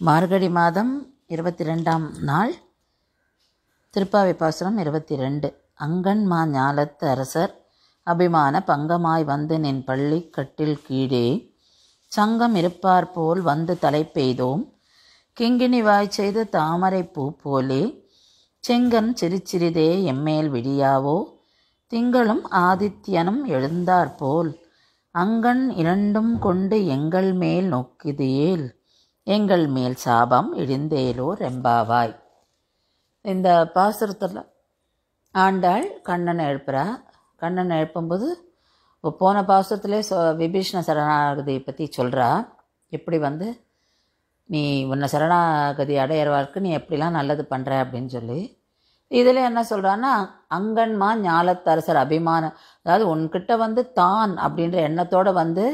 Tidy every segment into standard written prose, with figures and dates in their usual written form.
மார்கழி மாதம் 22ஆம் நாள் திருப்பாவை பாசுரம் 22. அங்கன்மா ஞாலத்து அரசர் அபிமான பங்கமாய் வந்து நின் பள்ளி கட்டில் கீழே சங்கம் இருப்பார் போல் வந்து தலை பெய்தோம் கிங்கினி வாய் செய்த தாமரை பூ போலே செங்கன் சிறிதே எம்மேல் விடியாவோ திங்களும் ஆதித்யனும் எழுந்தாற்போல் அங்கண் இரண்டும் கொண்டு எங்கள் மேல் நோக்குதியேல் எங்கள் மேல் சாபம் இழிந்தேலோ ரெம்பாவாய். இந்த பாசுரத்தில் ஆண்டாள் கண்ணனை எழுப்புறா. கண்ணனை எழுப்பும்போது போன பாசுரத்திலே விபீஷ்ண சரணாகதியை பற்றி சொல்கிறா. எப்படி வந்து நீ உன்னை சரணாகதி அடையிறவாருக்கு நீ எப்படிலாம் நல்லது பண்ணுற அப்படின்னு சொல்லி. இதில் என்ன சொல்கிறான்னா, அங்கன்மா ஞாலத்தரசர் அபிமானம், அதாவது உன்கிட்ட வந்து தான் அப்படின்ற எண்ணத்தோடு வந்து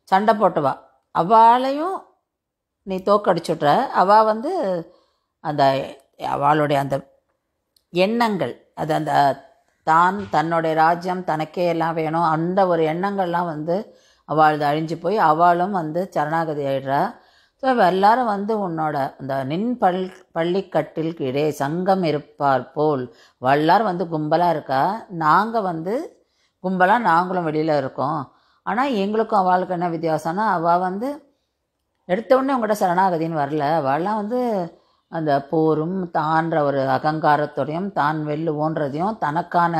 சண்டை போட்டவா, அவளையும் நீ தோக்கடிச்சுட்ற. அவள் வந்து அந்த அவளுடைய அந்த எண்ணங்கள், அது அந்த தான் தன்னுடைய ராஜ்யம் தனக்கே எல்லாம் வேணும் அந்த ஒரு எண்ணங்கள்லாம் வந்து அவள் அழிஞ்சு போய் அவளும் வந்து சரணாகதி ஆயிடுறா. ஸோ எல்லாரும் வந்து உன்னோட அந்த நின் பள்ளிக்கட்டில் கீழே சங்கம் இருப்பார் போல் எல்லாரும் வந்து கும்பலாக இருக்கா. நாங்கள் வந்து கும்பலாக நாங்களும் வெளியில் இருக்கோம். ஆனால் எங்களுக்கும் அவளுக்கு என்ன வித்தியாசம்னா, அவள் வந்து எடுத்தவுடனே உங்கள்கிட்ட சரணாகதின்னு வரல. அவள்லாம் வந்து அந்த போரும் தான்ற ஒரு அகங்காரத்தோடையும் தான் வெல்லுவோன்றதையும் தனக்கான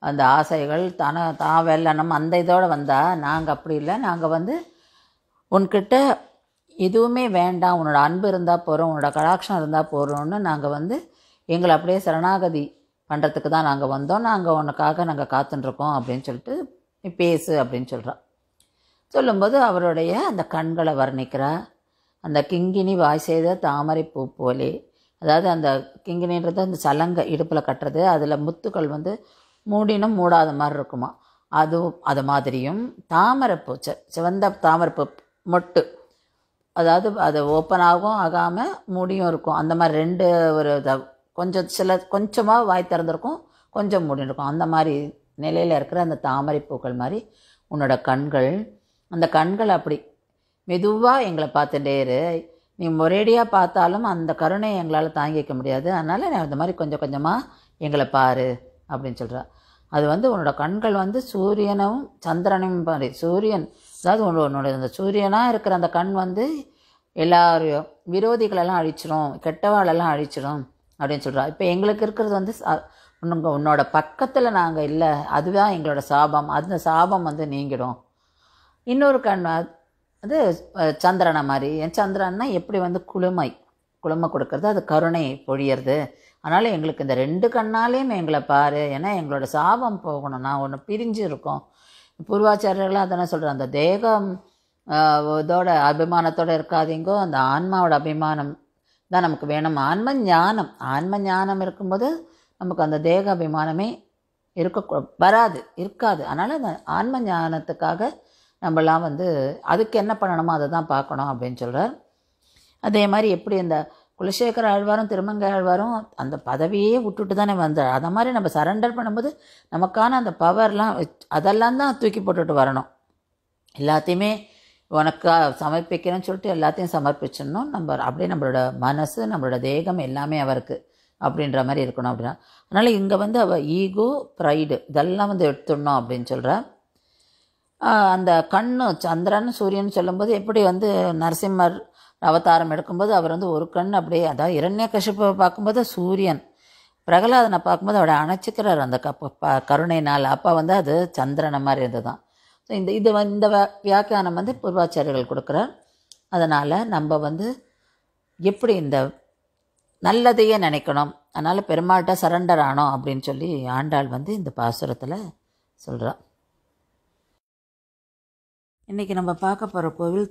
அந்த ஆசைகள் தான் வெல்லணும் அந்த இதோடு வந்தால், நாங்கள் அப்படி இல்லை. நாங்கள் வந்து உன்கிட்ட எதுவுமே வேண்டாம், உன்னோட அன்பு இருந்தால் போகிறோம், உன்னோட கடாட்சம் இருந்தால் போகிறோம்னு நாங்கள் வந்து எங்களை அப்படியே சரணாகதி பண்ணுறதுக்கு தான் நாங்கள் வந்தோம். நாங்கள் உனக்காக நாங்கள் காத்துட்டுருக்கோம் அப்படின்னு சொல்லிட்டு நீ பேசு அப்படின்னு சொல்கிறான். சொல்லும்போது அவருடைய அந்த கண்களை வர்ணிக்கிறா. அந்த கிங்கினி வாய் செய்த தாமரை பூ போலே, அதாவது அந்த கிங்கினின்றது அந்த சலங்கை இடுப்பில் கட்டுறது, அதில் முத்துக்கள் வந்து மூடினும் மூடாத மாதிரி இருக்குமா, அது மாதிரியும் தாமரைப்பூ சிவந்த தாமரைப்பூ மொட்டு, அதாவது அது ஓப்பன் ஆகும் ஆகாமல் மூடியும் இருக்கும். அந்த மாதிரி ரெண்டு ஒரு கொஞ்சமாக வாய் திறந்துருக்கும், கொஞ்சம் மூடிருக்கும். அந்த மாதிரி நிலையில் இருக்கிற அந்த தாமரை பூக்கள் மாதிரி உன்னோட கண்கள். அந்த கண்கள் அப்படி மெதுவாக எங்களை பார்த்துட்டே இரு. நீ ஒரேடியாக பார்த்தாலும் அந்த கருணையை எங்களால் தாங்கிக்க முடியாது. அதனால் நீ அந்த மாதிரி கொஞ்சம் கொஞ்சமாக எங்களை பாரு அப்படின்னு சொல்கிறா. அது வந்து உன்னோட கண்கள் வந்து சூரியனும் சந்திரனும் பாரு. சூரியன், அதாவது உன்னோட அந்த சூரியனாக இருக்கிற அந்த கண் வந்து எல்லாரையும் விரோதிகளெல்லாம் அழிச்சிடும், கெட்டவாளெல்லாம் அழிச்சிடும் அப்படின்னு சொல்கிறா. இப்போ எங்களுக்கு இருக்கிறது வந்து உன்னோட பக்கத்தில் நாங்கள் இல்லை, அதுதான் எங்களோட சாபம். அந்த சாபம் வந்து நீங்கிடும். இன்னொரு கண் அது சந்திரனை மாதிரி. என் சந்திரன்னா எப்படி வந்து குளுமை கொடுக்கறது, அது கருணை பொழியறது. அதனால் எங்களுக்கு இந்த ரெண்டு கண்ணாலேயும் எங்களை பாரு, ஏன்னா எங்களோட சாபம் போகணும், நான் ஒன்று பிரிஞ்சு இருக்கோம். பூர்வாச்சாரியர்களாக அதனை சொல்கிறேன், அந்த தேகம் இதோட அபிமானத்தோடு இருக்காதீங்கோ, அந்த ஆன்மாவோட அபிமானம் தான் நமக்கு வேணும். ஆன்ம ஞானம் இருக்கும்போது நமக்கு அந்த தேக அபிமானமே இருக்காது. அதனால் அந்த ஆன்ம ஞானத்துக்காக நம்மளாம் வந்து அதுக்கு என்ன பண்ணணுமோ அதை தான் பார்க்கணும் அப்படின்னு சொல்கிறார். அதே மாதிரி எப்படி இந்த குலசேகர ஆழ்வாரும் திருமங்கை ஆழ்வாரும் அந்த பதவியே விட்டுட்டு தானே வந்தார். அதை மாதிரி நம்ம சரண்டர் பண்ணும்போது நமக்கான அந்த பவர்லாம் அதெல்லாம் தான் தூக்கி போட்டுட்டு வரணும். எல்லாத்தையுமே உனக்கு சமர்ப்பிக்கிறேன்னு சொல்லிட்டு எல்லாத்தையும் சமர்ப்பிச்சிடணும். நம்ம அப்படியே நம்மளோட மனசு நம்மளோட தேகம் எல்லாமே அவருக்கு அப்படின்ற மாதிரி இருக்கணும் அப்படின்னா. அதனால் இங்கே வந்து அவள் ஈகோ ப்ரைடு இதெல்லாம் வந்து எடுத்துடணும் அப்படின்னு சொல்கிறா. அந்த கண்ணு சந்திரன் சூரியன் சொல்லும்போது எப்படி வந்து நரசிம்மர் அவதாரம் எடுக்கும்போது அவர் வந்து ஒரு கண் அப்படியே, அதாவது இரண்யகசிப்பை பார்க்கும்போது சூரியன், பிரகலாதனை பார்க்கும்போது அவரை அணைச்சிக்கிறார் அந்த கருணைனால். அப்போ வந்து அது சந்திரனை மாதிரி இருந்தது தான். ஸோ இந்த வியாக்கியானம் வந்து பூர்வாச்சாரியர்கள் கொடுக்குறார். அதனால் நம்ம வந்து எப்படி இந்த நல்லதையே நினைக்கணும், அதனால் பெருமாள்கிட்ட சரண்டர் ஆனோம் அப்படின்னு சொல்லி ஆண்டாள் வந்து இந்த பாசுரத்தில் சொல்கிறான். இன்றைக்கி நம்ம பார்க்க போகிற கோவில்